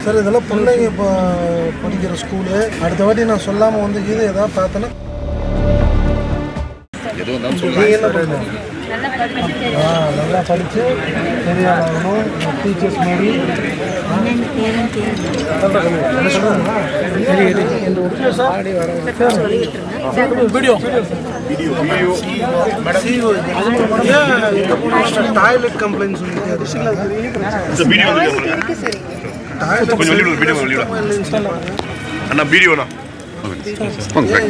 Sir இதெல்லாம் பிள்ளைங்க இப்போ படிக்கிற ஸ்கூலு. அடுத்த வாட்டி நான் சொல்லாமல் வந்து இது ஏதாவது பார்த்தேன்னா என்ன பண்ணணும்? நல்லா படித்து பெரியாளாகணும், டீச்சர்ஸ் மாதிரி. டாய்லெட் கம்ப்ளைண்ட்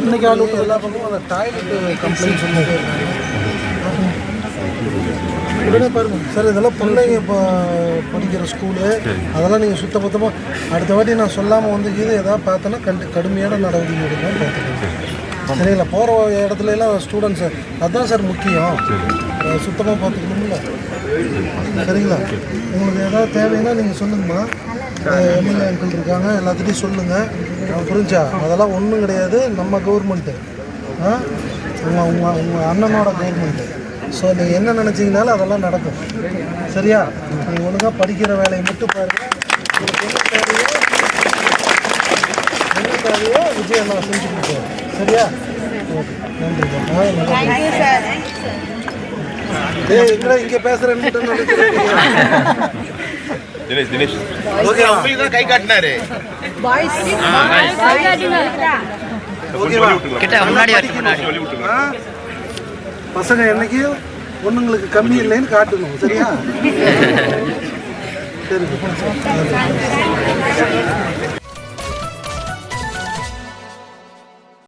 இன்னைக்கு ஆளுக்கு எல்லா பக்கமும் அந்த டாய்லெட் கம்ப்ளைண்ட் சொல்லிட்டு உடனே பாருங்க சார் இதெல்லாம் பிள்ளைங்க இப்போ படிக்கிற ஸ்கூலு. அதெல்லாம் நீங்கள் சுத்தபத்தமாக அடுத்த வாட்டி நான் சொல்லாமல் வந்து இது ஏதாவது பார்த்தோன்னா கடுமையான நடவடிக்கை எடுக்கணும்னு பார்த்துக்கோங்க. சரிங்களா? போகிற இடத்துல எல்லாம் ஸ்டூடெண்ட்ஸு அதுதான் சார் முக்கியம். சுத்தமாக பார்த்துக்கணும்ல. சரிங்களா? உங்களுக்கு ஏதாவது தேவைன்னா நீங்கள் சொல்லுங்கம்மா. எம்எல்ஏ அங்கிள் இருக்காங்க, எல்லாத்துட்டையும் சொல்லுங்கள். புரிஞ்சா? அதெல்லாம் ஒன்றும் கிடையாது. நம்ம கவர்மெண்ட்டு உங்கள் அண்ணனோட கவர்மெண்ட்டு. ஸோ நீங்கள் என்ன நினச்சிங்கனாலும் அதெல்லாம் நடக்கும். சரியா? நீங்கள் ஒழுங்காக படிக்கிற வேலையை மட்டும் பாருங்கள். உங்களுக்கு என்ன தேவையோ விஜய் நான் செஞ்சு கொடுப்பேன். சரியா? ஓகே, நன்றி சார். எங்கடா இங்கே பேசுகிறேன்னு கை காட்டினாரு. பசங்க என்னைக்கு பொண்ணுங்களுக்கு கம்மி இல்லைன்னு காட்டணும். சரியா? சரி.